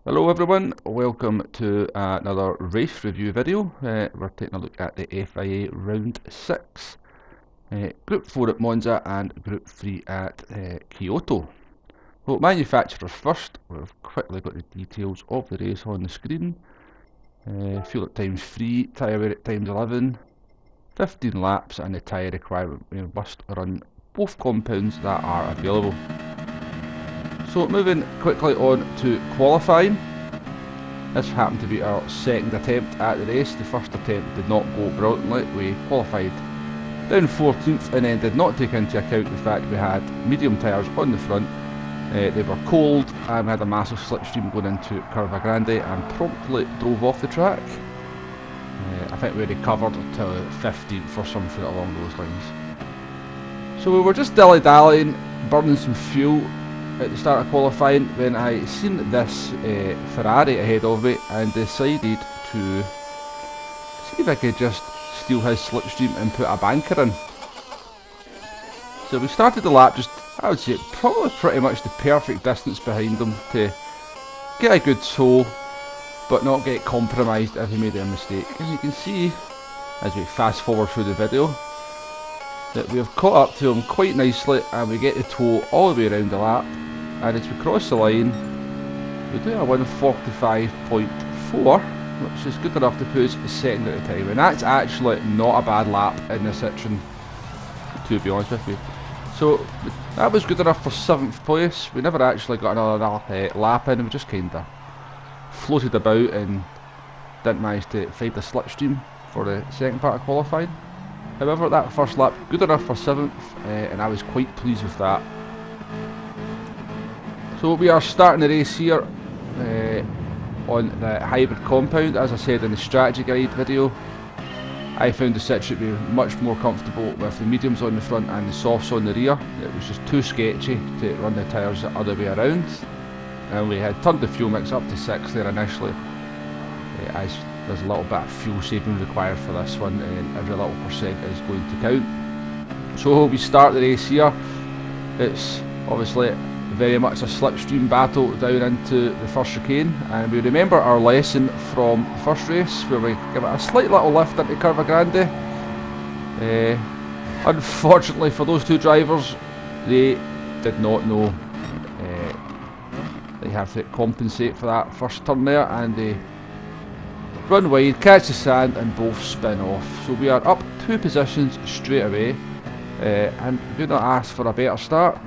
Hello everyone, welcome to another race review video. We're taking a look at the FIA Round 6. Group 4 at Monza and Group 3 at Kyoto. Well, manufacturers first. We've quickly got the details of the race on the screen. Fuel at times 3, tyre wear at times 11, 15 laps, and the tyre requirement. We must run both compounds that are available. So moving quickly on to qualifying. This happened to be our second attempt at the race. The first attempt did not go brilliantly. We qualified down 14th and then did not take into account the fact we had medium tyres on the front. They were cold and we had a massive slipstream going into Curva Grande and promptly drove off the track. I think we recovered to 15th or something along those lines. So we were just dilly-dallying, burning some fuel at the start of qualifying when I seen this Ferrari ahead of me and decided to see if I could just steal his slipstream and put a banker in. So we started the lap just, I would say, probably pretty much the perfect distance behind him to get a good tow but not get compromised if he made a mistake. As you can see, as we fast forward through the video, that we have caught up to him quite nicely and we get the tow all the way around the lap, and as we cross the line we do a 1:45.4, which is good enough to put us second at the time, and that's actually not a bad lap in this Citreon, to be honest with you. So that was good enough for 7th place. We never actually got another lap in, we just kinda floated about and didn't manage to find the slipstream for the second part of qualifying. However, that first lap, good enough for 7th, and I was quite pleased with that. So we are starting the race here on the hybrid compound. As I said in the strategy guide video, I found the Citreon to be much more comfortable with the mediums on the front and the softs on the rear. It was just too sketchy to run the tyres the other way around, and we had turned the fuel mix up to 6 there initially, as there's a little bit of fuel saving required for this one, and every little percent is going to count. So we start the race here. It's obviously very much a slipstream battle down into the first chicane, and we remember our lesson from the first race where we give it a slight little lift into Curva Grande. Unfortunately for those two drivers, they did not know they have to compensate for that first turn there, and they run wide, catch the sand, and both spin off. So we are up 2 positions straight away, and do not ask for a better start.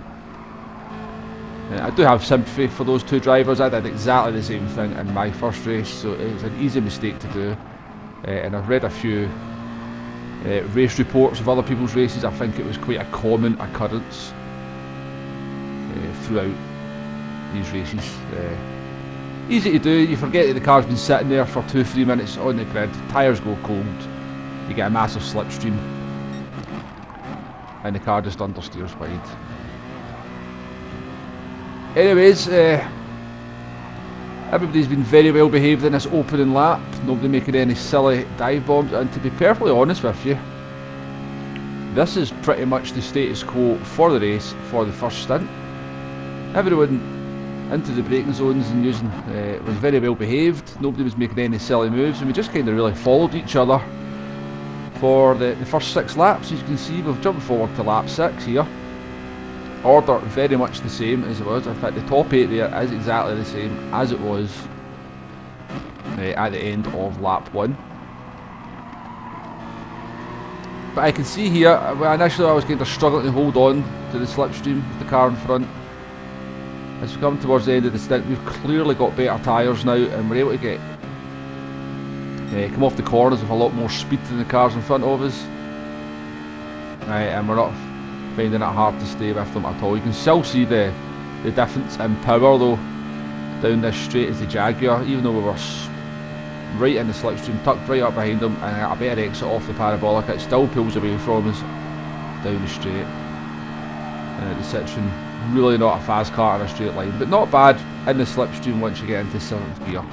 I do have sympathy for those two drivers. I did exactly the same thing in my first race, so it's an easy mistake to do. And I've read a few race reports of other people's races. I think it was quite a common occurrence throughout these races. Easy to do, you forget that the car's been sitting there for 2-3 minutes on the grid, tyres go cold, you get a massive slipstream, and the car just understeers wide. Anyways, everybody's been very well behaved in this opening lap, nobody making any silly dive bombs, and to be perfectly honest with you, this is pretty much the status quo for the race for the first stint. Everyone into the braking zones and using was very well behaved, nobody was making any silly moves, and we just kind of really followed each other for the first 6 laps. As you can see, we've jumped forward to lap 6 here. Order very much the same as it was. In fact, the top 8 there is exactly the same as it was at the end of lap 1. But I can see here, initially I was kind of struggling to hold on to the slipstream with the car in front. As we come towards the end of the stint, we've clearly got better tyres now, and we're able to get come off the corners with a lot more speed than the cars in front of us. And we're not finding it hard to stay with them at all. You can still see the difference in power though down this straight as the Jaguar, even though we were right in the slipstream, tucked right up behind them, and a better exit off the parabolic, it still pulls away from us down the straight. The Citreon, really not a fast car in a straight line, but not bad in the slipstream once you get into 7th gear.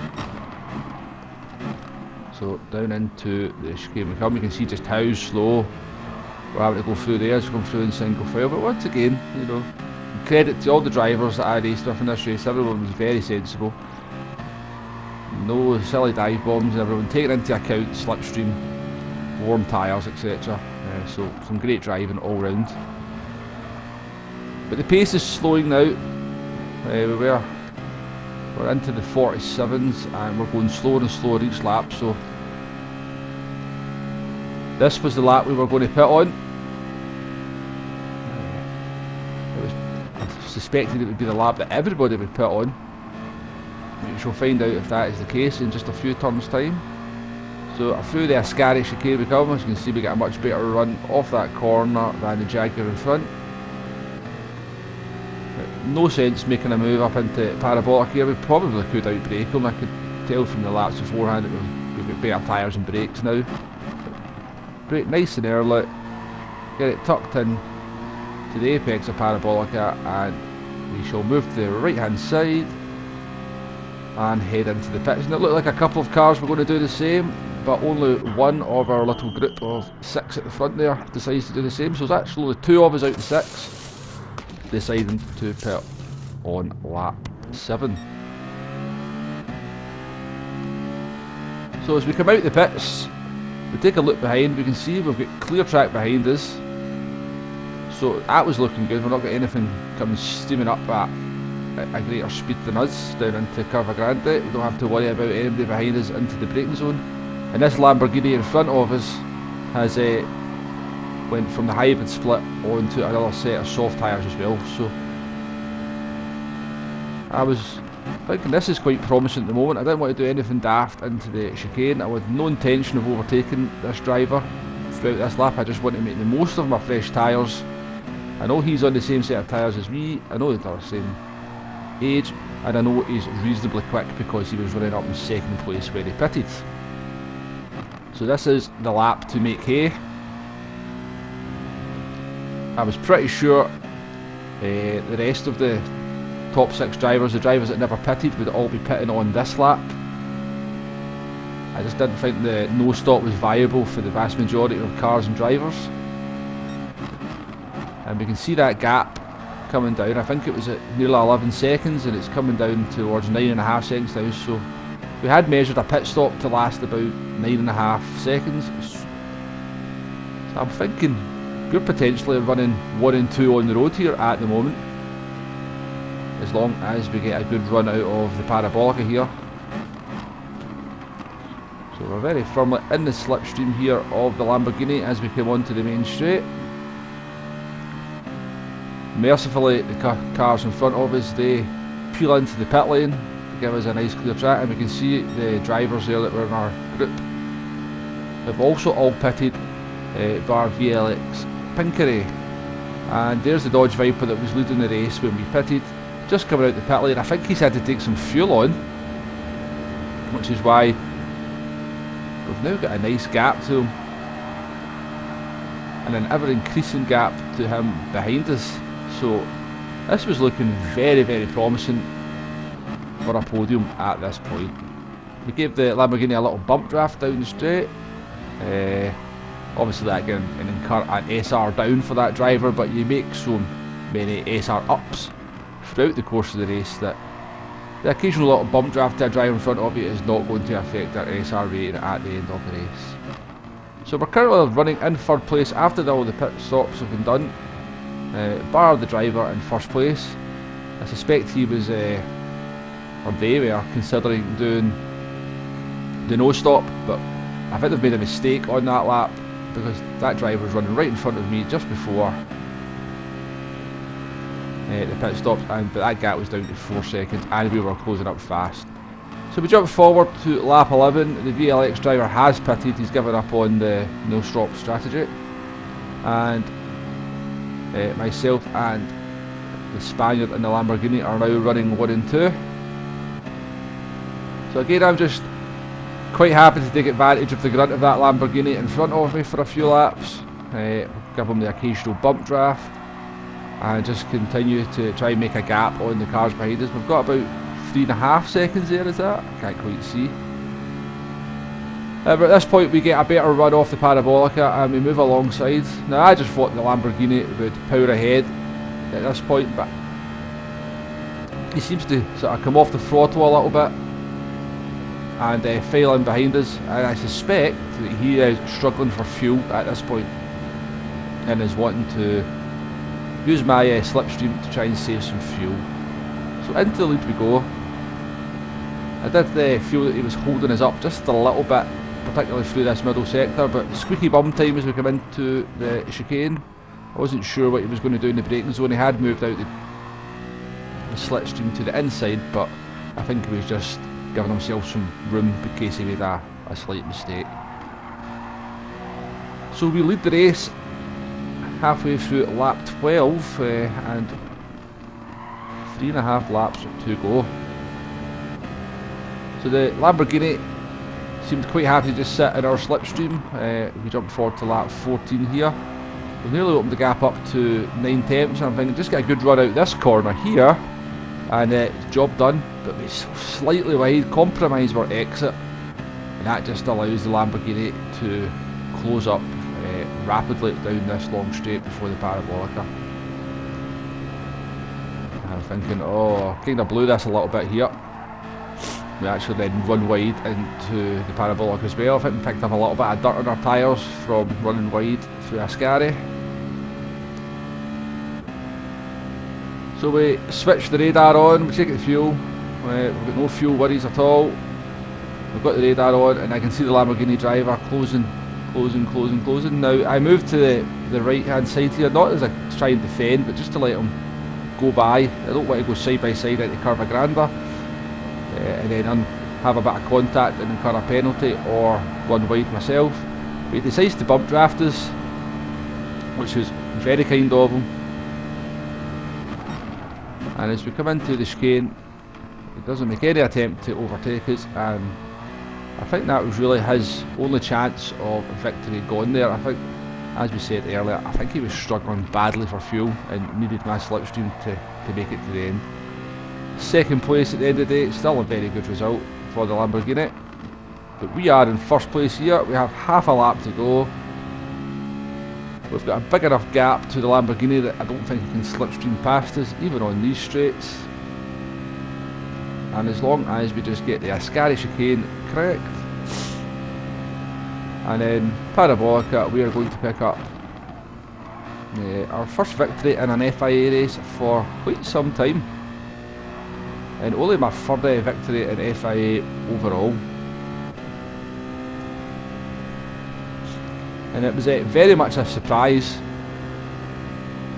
So down into the chicane we come, you can see just how slow we're having to go through there, as we come through in single file. But once again, you know, credit to all the drivers that I raced with in this race, everyone was very sensible. No silly dive bombs and everyone, taking into account slipstream, warm tyres, etc. So some great driving all round. But the pace is slowing now. We're into the 47s and we're going slower and slower each lap. So this was the lap we were going to pit on. I suspected it would be the lap that everybody would pit on. We shall find out if that is the case in just a few turns time. So through the Ascari chicane we come, as you can see we get a much better run off that corner than the Jaguar in front. No sense making a move up into parabolic here. We probably could outbrake him. I could tell from the laps beforehand that we've got better tyres and brakes now. Brake nice and early, get it tucked in to the apex of Parabolica, and we shall move to the right hand side and head into the pits. And it looked like a couple of cars were going to do the same, but only one of our little group of 6 at the front there decides to do the same. So it's actually 2 of us out of 6 deciding to pit on lap 7. So as we come out the pits, we take a look behind, we can see we've got clear track behind us. So that was looking good. We're not got anything coming steaming up at a greater speed than us down into Curva Grande. We don't have to worry about anybody behind us into the braking zone. And this Lamborghini in front of us has went from the hybrid split onto another set of soft tyres as well. So I was thinking this is quite promising at the moment. I didn't want to do anything daft into the chicane. I had no intention of overtaking this driver throughout this lap. I just wanted to make the most of my fresh tyres. I know he's on the same set of tyres as me, I know they're the same age, and I know he's reasonably quick because he was running up in 2nd place where he pitted. So this is the lap to make hay. I was pretty sure the rest of the top 6 drivers, the drivers that never pitted, would all be pitting on this lap. I just didn't think the no stop was viable for the vast majority of cars and drivers. And we can see that gap coming down. I think it was at nearly 11 seconds and it's coming down towards 9.5 seconds now. So we had measured a pit stop to last about 9.5 seconds. So I'm thinking we're potentially running 1 and 2 on the road here at the moment, as long as we get a good run out of the Parabolica here. So we're very firmly in the slipstream here of the Lamborghini as we come onto the main straight. Mercifully the cars in front of us, they peel into the pit lane to give us a nice clear track, and we can see the drivers there that were in our group have also all pitted bar VLX Pinkery. And there's the Dodge Viper that was leading the race when we pitted, just coming out the pit lane. I think he's had to take some fuel on, which is why we've now got a nice gap to him and an ever increasing gap to him behind us. So this was looking very, very promising for a podium at this point. We gave the Lamborghini a little bump draft down the straight. Obviously that can incur an SR down for that driver, but you make so many SR ups throughout the course of the race that the occasional little bump draft to a driver in front of you is not going to affect our SR rating at the end of the race. So we're currently running in 3rd place after all the pit stops have been done, bar the driver in 1st place. I suspect he was, or they were, considering doing the no stop, but I think they've made a mistake on that lap because that driver was running right in front of me just before the pit stops, but that gap was down to 4 seconds and we were closing up fast. So we jump forward to lap 11. The VLX driver has pitted, he's given up on the no stop strategy, and myself and the Spaniard and the Lamborghini are now running 1 and 2. So again, I'm just quite happy to take advantage of the grunt of that Lamborghini in front of me for a few laps, give him the occasional bump draft, and just continue to try and make a gap on the cars behind us. We've got about 3.5 seconds there, is that? I can't quite see. But at this point we get a better run off the Parabolica and we move alongside. Now I just thought the Lamborghini would power ahead at this point, but he seems to sort of come off the throttle a little bit and file in behind us, and I suspect that he is struggling for fuel at this point and is wanting to use my slipstream to try and save some fuel. So into the lead we go. I did feel that he was holding us up just a little bit, particularly through this middle sector, but the squeaky bum time as we come into the chicane, I wasn't sure what he was going to do in the braking zone. He had moved out the slipstream to the inside, but I think he was just giving himself some room in case he made a slight mistake. So we lead the race halfway through lap 12 and 3.5 laps to go. So the Lamborghini seemed quite happy to just sit in our slipstream. We jumped forward to lap 14 here. We've nearly opened the gap up to 9 tenths, and I'm thinking just get a good run out this corner here and job done, but we slightly wide, compromise our exit, and that just allows the Lamborghini to close up rapidly down this long straight before the parabolica. I'm thinking, oh, kind of blew this a little bit here. We actually then run wide into the parabolic as well. I think we picked up a little bit of dirt on our tyres from running wide through Ascari. So we switch the radar on, we take the fuel, we've got no fuel worries at all. We've got the radar on and I can see the Lamborghini driver closing. Now I move to the right hand side here, not as I try and defend, but just to let him go by. I don't want to go side by side into Curva Grande and then have a bit of contact and incur a penalty or run wide myself. But he decides to bump draft us, which is very kind of him. And as we come into the chicane, he doesn't make any attempt to overtake us, and I think that was really his only chance of victory gone there. I think, as we said earlier, I think he was struggling badly for fuel and needed my slipstream to make it to the end. Second place at the end of the day, still a very good result for the Lamborghini. But we are in first place here, we have half a lap to go. We've got a big enough gap to the Lamborghini that I don't think he can slipstream past us, even on these straights. And as long as we just get the Ascari chicane correct, and then parabolica, we are going to pick up our first victory in an FIA race for quite some time, and only my third victory in FIA overall. And it was very much a surprise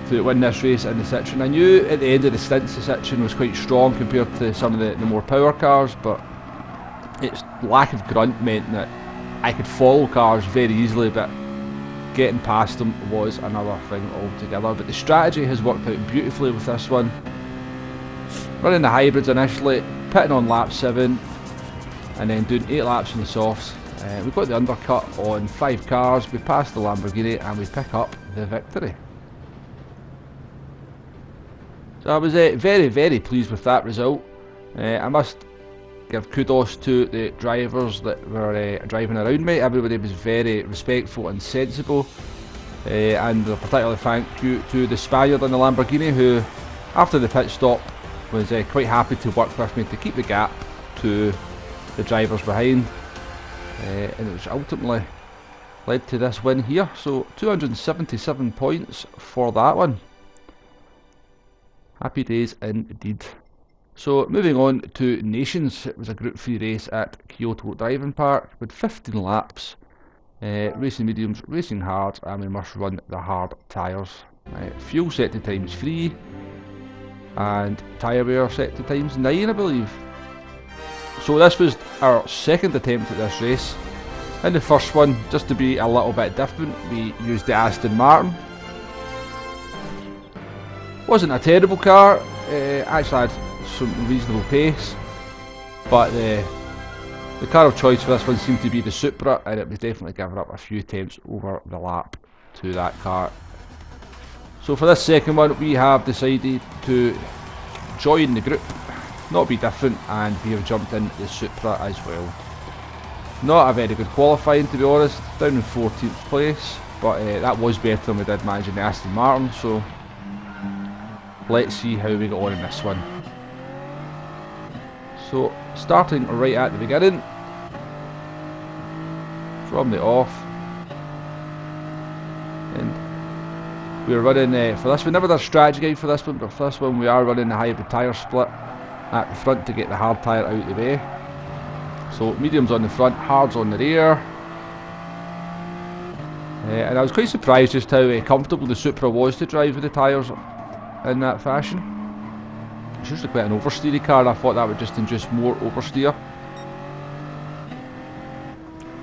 to win this race in the Citreon. I knew at the end of the stints the Citreon was quite strong compared to some of the more power cars, but its lack of grunt meant that I could follow cars very easily, but getting past them was another thing altogether. But the strategy has worked out beautifully with this one. Running the hybrids initially, pitting on lap 7, and then doing 8 laps in the softs. We've got the undercut on 5 cars, we pass the Lamborghini and we pick up the victory. So I was very pleased with that result. I must give kudos to the drivers that were driving around me. Everybody was very respectful and sensible, and a particular thank you to the Spaniard in the Lamborghini, who after the pit stop was quite happy to work with me to keep the gap to the drivers behind. And which ultimately led to this win here. So 277 points for that one. Happy days indeed. So moving on to Nations, it was a Group 3 race at Kyoto Driving Park with 15 laps, racing mediums, racing hards, and we must run the hard tyres. Fuel set to ×3 and tyre wear set to ×9, I believe. So this was our second attempt at this race. In the first one, just to be a little bit different, we used the Aston Martin. Wasn't a terrible car, actually had some reasonable pace, but the car of choice for this one seemed to be the Supra, and it was definitely giving up a few attempts over the lap to that car. So for this second one, we have decided to join the group, not be different, and we have jumped in the Supra as well. Not a very good qualifying, to be honest, down in 14th place, but that was better than we did managing the Aston Martin, so let's see how we get on in this one. So starting right at the beginning, from the off. And we're running for this. We never did a strategy guide for this one, but for this one we are running the hybrid tyre split at the front to get the hard tyre out of the way. So mediums on the front, hards on the rear. And I was quite surprised just how comfortable the Supra was to drive with the tyres in that fashion. It's usually quite an oversteery car, and I thought that would just induce more oversteer.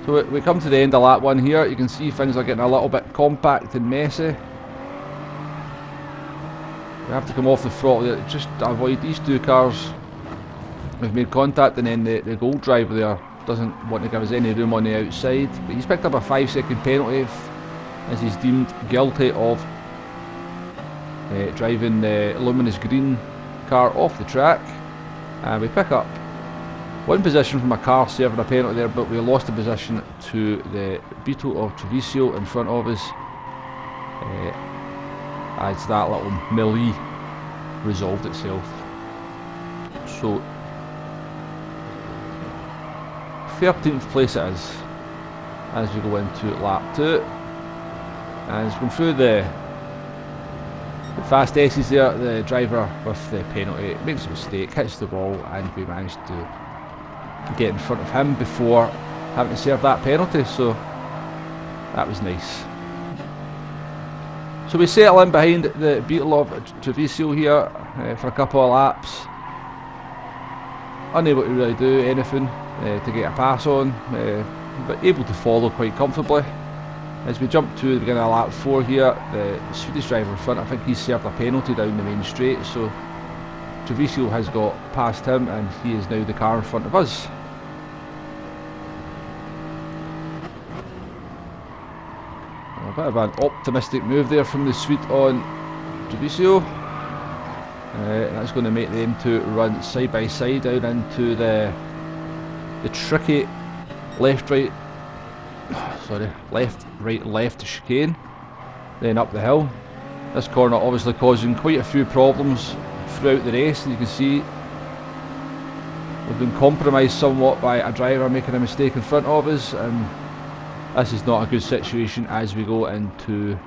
So we come to the end of lap 1 here. You can see things are getting a little bit compact and messy. We have to come off the throttle just to avoid these two cars. We've made contact, and then the gold driver there doesn't want to give us any room on the outside. But he's picked up a 5-second penalty as he's deemed guilty of driving the luminous green car off the track. And we pick up 1 position from a car serving a penalty there, but we lost a position to the Beetle of Treviso in front of us. As that little melee resolved itself. So 13th place it is as we go into lap 2, and it's going through the fast S's there. The driver with the penalty makes a mistake, hits the wall, and we managed to get in front of him before having to serve that penalty, so that was nice. So we settle in behind the Beetle of Treviso here for a couple of laps, unable to really do anything to get a pass on, but able to follow quite comfortably. As we jump to the beginning of lap 4 here, the Swedish driver in front, I think he's served a penalty down the main straight, so Treviso has got past him and he is now the car in front of us. A bit of an optimistic move there from the Swede on Treviso. That's going to make them two run side by side out into the tricky left right chicane, then up the hill. This corner obviously causing quite a few problems throughout the race, and you can see we've been compromised somewhat by a driver making a mistake in front of us, and this is not a good situation as we go into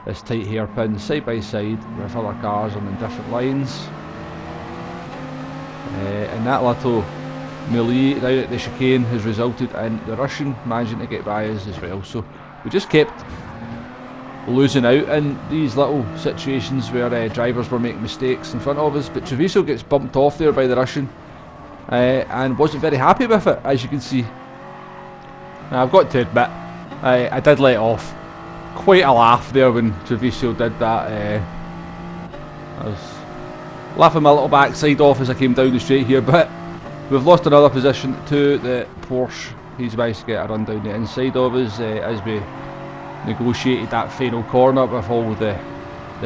this tight hairpin side by side with other cars on the different lines. And that little melee down at the chicane has resulted in the Russian managing to get by us as well. So we just kept losing out in these little situations where drivers were making mistakes in front of us, but Treviso gets bumped off there by the Russian and wasn't very happy with it, as you can see. Now, I've got to admit, I did let off quite a laugh there when Treviso did that. I was laughing my little backside off as I came down the straight here, but we've lost another position to the Porsche. He's managed to get a run down the inside of us as we negotiated that final corner with all the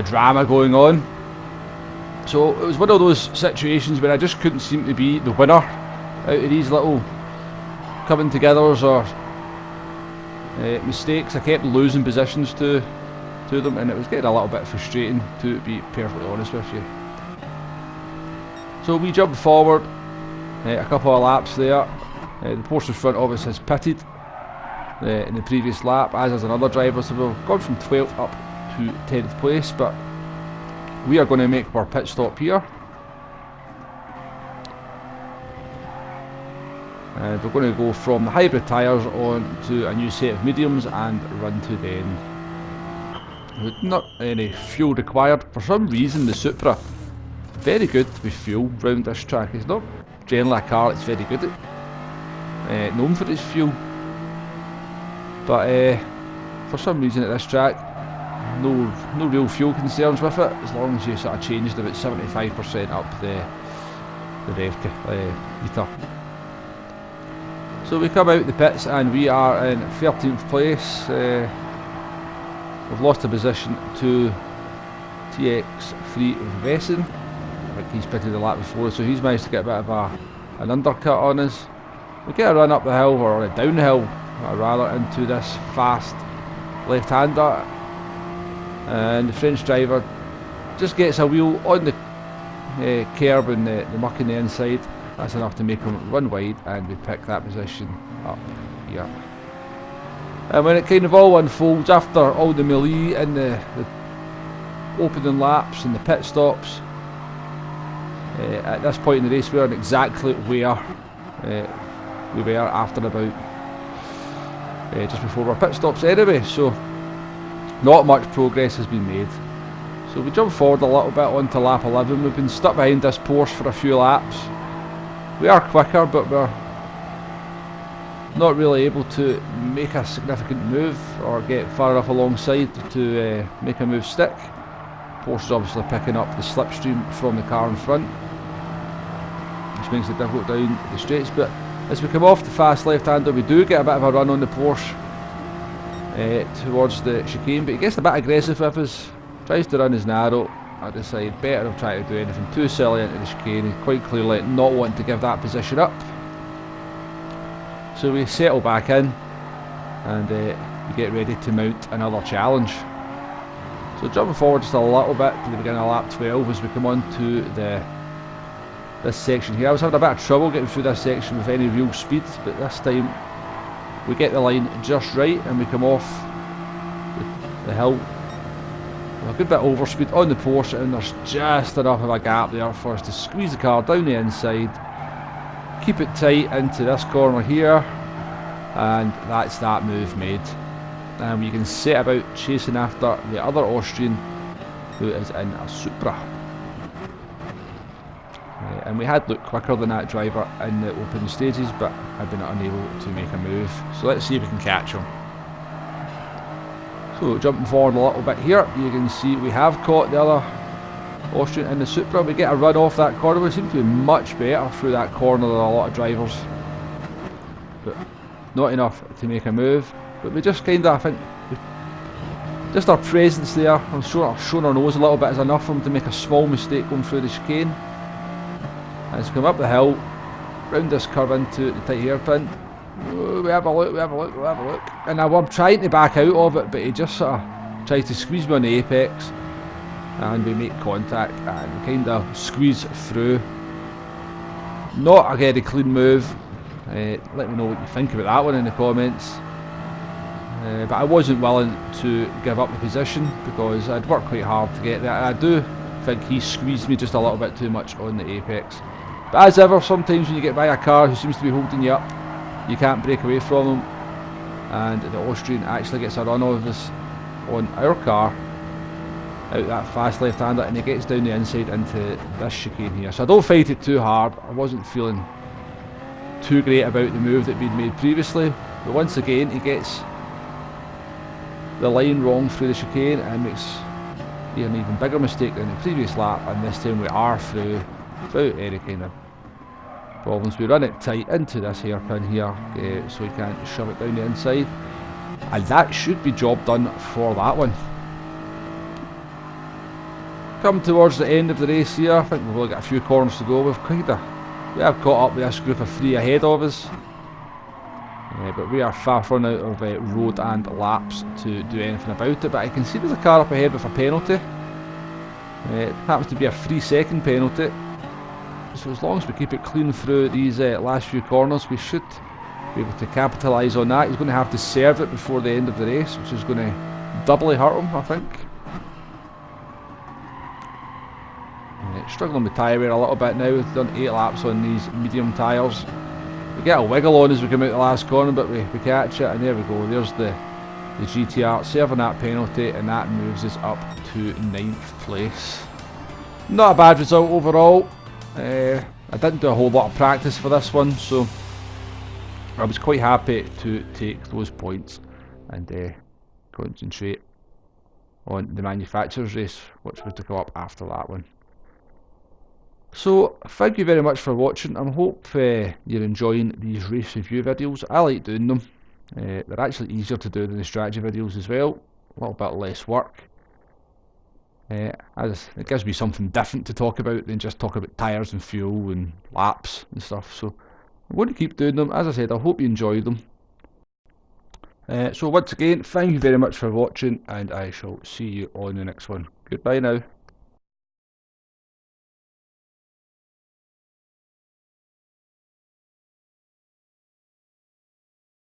drama going on. So it was one of those situations where I just couldn't seem to be the winner out of these little coming togethers or mistakes. I kept losing positions to them, and it was getting a little bit frustrating, to be perfectly honest with you. So we jumped forward a couple of laps there. The Porsche in front of us has pitted in the previous lap, as has another driver, so we've gone from 12th up to 10th place, but we are going to make our pit stop here. And we're going to go from the hybrid tyres on to a new set of mediums and run to the end. With not any fuel required. For some reason the Supra, very good with fuel round this track. It's not generally a car that's very good at known for its fuel, but for some reason at this track no real fuel concerns with it, as long as you sort of changed about 75% up the rev meter. So we come out the pits and we are in 13th place. We've lost a position to TX3 Vesson. I think he's pitted the lap before, so he's managed to get a bit of an undercut on us. We get a run up the hill, or a downhill rather, into this fast left-hander, and the French driver just gets a wheel on the curb and the muck in the inside. That's enough to make him run wide, and we pick that position up here. And when it kind of all unfolds after all the melee and the opening laps and the pit stops, at this point in the race we aren't exactly where we were after about just before our pit stops anyway, so not much progress has been made. So we jump forward a little bit onto lap 11. We've been stuck behind this Porsche for a few laps. We are quicker, but we're not really able to make a significant move or get far enough alongside to make a move stick. Porsche's obviously picking up the slipstream from the car in front, which makes it difficult down the straights, but as we come off the fast left-hander we do get a bit of a run on the Porsche towards the chicane, but he gets a bit aggressive with us, tries to run his narrow. I decide better than trying to do anything too silly into the chicane, he's quite clearly not wanting to give that position up. So we settle back in and we get ready to mount another challenge. So jumping forward just a little bit to the beginning of lap 12 as we come on to this section here. I was having a bit of trouble getting through this section with any real speed, but this time we get the line just right and we come off the hill with a good bit of overspeed on the Porsche, and there's just enough of a gap there for us to squeeze the car down the inside, keep it tight into this corner here, and that's that move made. And we can set about chasing after the other Austrian who is in a Supra. And we had looked quicker than that driver in the open stages, but had been unable to make a move. So let's see if we can catch him. So jumping forward a little bit here, you can see we have caught the other Austrian in the Supra. We get a run off that corner. We seem to be much better through that corner than a lot of drivers, but not enough to make a move. But we just kind of, I think, just our presence there, I'm showing our nose a little bit is enough for him to make a small mistake going through the chicane. As we come up the hill, round this curve into the tight hairpin, we have a look, and I'm trying to back out of it, but he just sort of tries to squeeze me on the apex, and we make contact and kind of squeeze through. Not a very clean move. Let me know what you think about that one in the comments. But I wasn't willing to give up the position because I'd worked quite hard to get there, and I do think he squeezed me just a little bit too much on the apex. But as ever, sometimes when you get by a car who seems to be holding you up, you can't break away from them, and the Austrian actually gets a run of us on our car out that fast left-hander, and he gets down the inside into this chicane here. So I don't fight it too hard. I wasn't feeling too great about the move that had been made previously, but once again he gets the line wrong through the chicane and makes an even bigger mistake than the previous lap, and this time we are through without any kind of problems. We run it tight into this hairpin here so we can't shove it down the inside, and that should be job done for that one. Come towards the end of the race here, I think we've only got a few corners to go. We have caught up with this group of 3 ahead of us. But we are far from out of road and laps to do anything about it. But I can see there's a car up ahead with a penalty. It happens to be a 3-second penalty. So as long as we keep it clean through these last few corners, we should be able to capitalise on that. He's going to have to serve it before the end of the race, which is going to doubly hurt him, I think. Struggling with tyre wear a little bit now. We've done 8 laps on these medium tyres. We get a wiggle on as we come out the last corner, but we catch it, and there we go. There's the GTR serving that penalty, and that moves us up to 9th place. Not a bad result overall. I didn't do a whole lot of practice for this one, so I was quite happy to take those points and concentrate on the manufacturer's race, which was to come up after that one. So thank you very much for watching. I hope you're enjoying these race review videos. I like doing them. They're actually easier to do than the strategy videos as well. A little bit less work. It gives me something different to talk about than just talk about tyres and fuel and laps and stuff. So I'm going to keep doing them. As I said, I hope you enjoy them. So once again, thank you very much for watching, and I shall see you on the next one. Goodbye now.